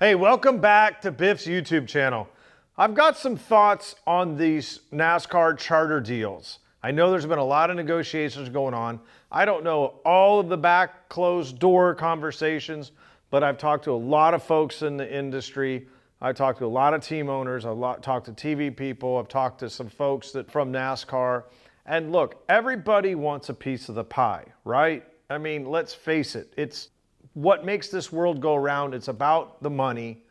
Hey, welcome back to Biff's YouTube channel. I've got some thoughts on these NASCAR charter deals. I know there's been a lot of negotiations going on. I don't know all of the back closed door conversations, but I've talked to a lot of folks in the industry. I talked to a lot of team owners. I've talked to TV people. I've talked to some folks from NASCAR. And look, everybody wants a piece of the pie, right? I mean, let's face it. It's what makes this world go around. It's about the money,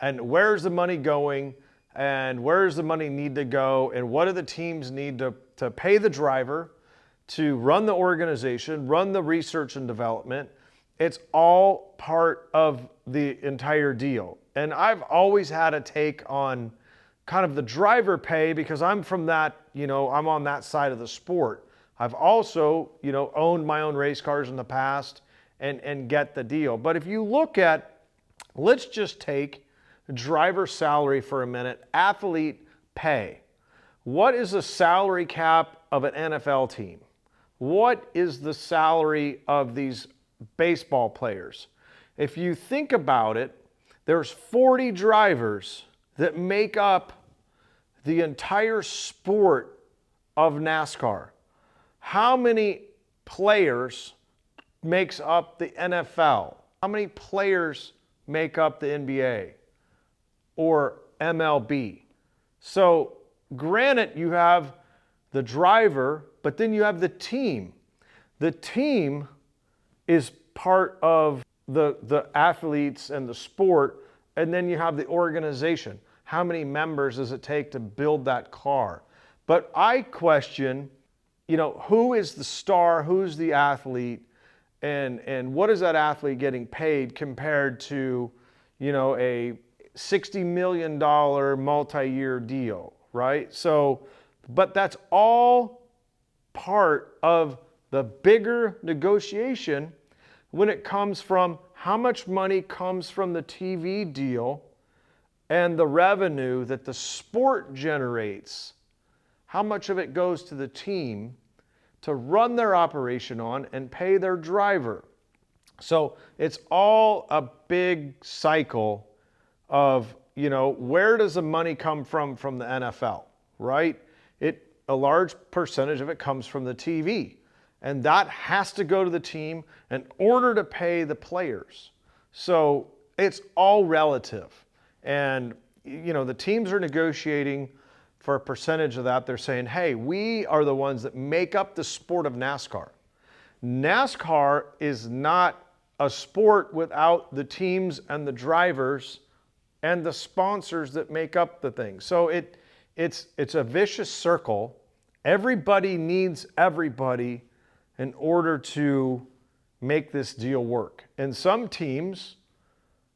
and where's the money going, and where's the money need to go, and what do the teams need to pay the driver, to run the organization, run the research and development. It's all part of the entire deal. And I've always had a take on kind of the driver pay because I'm from that, I'm on that side of the sport. I've also, owned my own race cars in the past and get the deal. But if you look at, let's just take driver salary for a minute, athlete pay. What is the salary cap of an NFL team? What is the salary of these baseball players? If you think about it, there's 40 drivers that make up the entire sport of NASCAR. How many players makes up the NFL? How many players make up the NBA or MLB? So granted, you have the driver, but then you have the team. The team is part of the athletes and the sport, and then you have the organization. How many members does it take to build that car? But I question, who is the star, who's the athlete, and what is that athlete getting paid compared to, a $60 million multi-year deal, right? So, but that's all part of the bigger negotiation when it comes from how much money comes from the TV deal and the revenue that the sport generates. How much of it goes to the team to run their operation on and pay their driver. So it's all a big cycle of, where does the money come from the NFL, right? A large percentage of it comes from the TV, and that has to go to the team in order to pay the players. So it's all relative. And, the teams are negotiating for a percentage of that. They're saying, hey, we are the ones that make up the sport of NASCAR. NASCAR is not a sport without the teams and the drivers and the sponsors that make up the thing. So it's a vicious circle. Everybody needs everybody in order to make this deal work. And some teams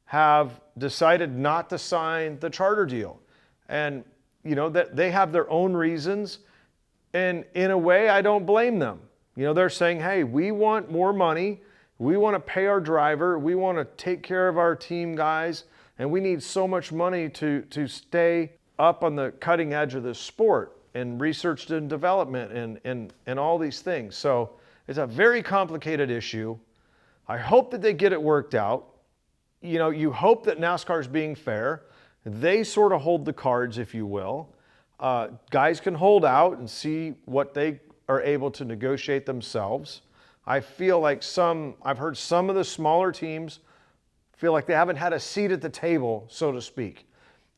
have decided not to sign the charter deal. And that they have their own reasons, and in a way, I don't blame them. They're saying, hey, we want more money, we want to pay our driver, we want to take care of our team guys, and we need so much money to stay up on the cutting edge of this sport and research and development and all these things. So it's a very complicated issue. I hope that they get it worked out. You hope that NASCAR is being fair. They sort of hold the cards, if you will. Guys can hold out and see what they are able to negotiate themselves. I feel like I've heard some of the smaller teams feel like they haven't had a seat at the table, so to speak.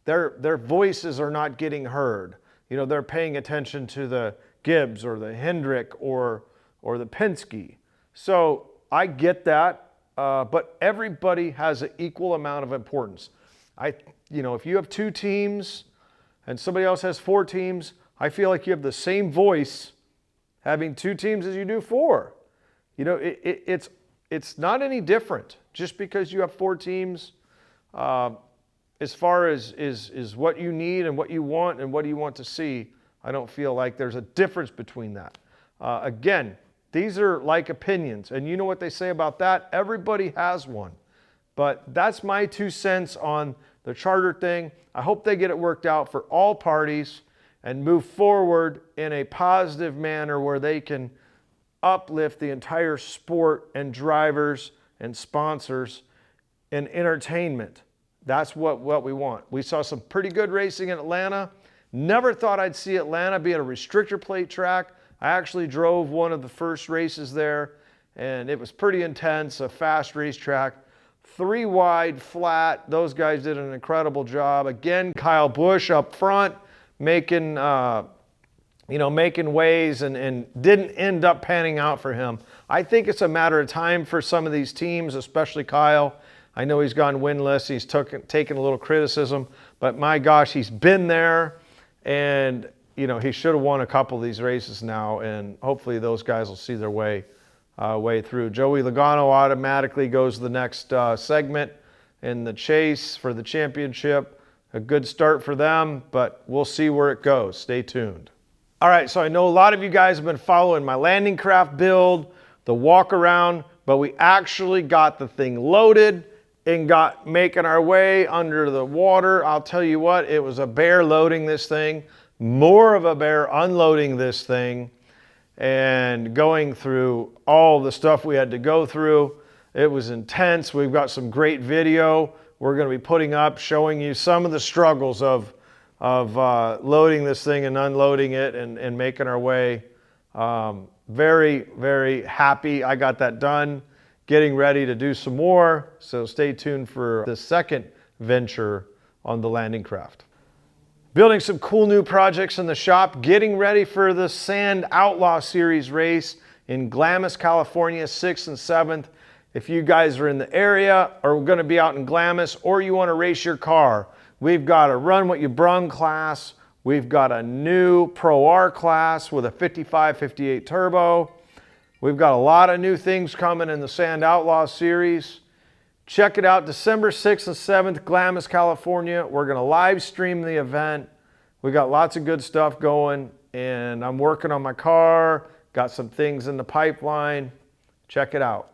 Their voices are not getting heard. They're paying attention to the Gibbs or the Hendrick or the Penske. So I get that, but everybody has an equal amount of importance. If you have two teams and somebody else has four teams, I feel like you have the same voice having two teams as you do four. It's not any different just because you have four teams. As far as is what you need and what you want and what do you want to see, I don't feel like there's a difference between that. Again, these are like opinions, and you know what they say about that? Everybody has one. But that's my 2 cents on the charter thing. I hope they get it worked out for all parties and move forward in a positive manner where they can uplift the entire sport and drivers and sponsors and entertainment. That's what we want. We saw some pretty good racing in Atlanta. Never thought I'd see Atlanta be at a restrictor plate track. I actually drove one of the first races there, and it was pretty intense, a fast racetrack. 3 wide, flat. Those guys did an incredible job. Again, Kyle Busch up front, making making ways, and didn't end up panning out for him. I think it's a matter of time for some of these teams, especially Kyle. I know he's gone winless. He's taken a little criticism, but my gosh, he's been there, and he should have won a couple of these races now, and hopefully those guys will see their way through. Joey Logano automatically goes to the next segment in the chase for the championship. A good start for them, but we'll see where it goes. Stay tuned. All right, so I know a lot of you guys have been following my landing craft build, the walk around, but we actually got the thing loaded and got making our way under the water. I'll tell you what, it was a bear loading this thing, more of a bear unloading this thing, and going through all the stuff we had to go through. It was intense. We've got some great video we're going to be putting up showing you some of the struggles of loading this thing and unloading it and making our way. Very, very happy I got that done. Getting ready to do some more, so stay tuned for the second venture on the landing craft. Building some cool new projects in the shop, getting ready for the Sand Outlaw Series race in Glamis, California, 6th and 7th. If you guys are in the area or going to be out in Glamis, or you want to race your car, we've got a Run What You Brung class. We've got a new Pro R class with a 55-58 turbo. We've got a lot of new things coming in the Sand Outlaw Series. Check it out, December 6th and 7th, Glamis, California. We're going to live stream the event. We got lots of good stuff going, and I'm working on my car. Got some things in the pipeline. Check it out.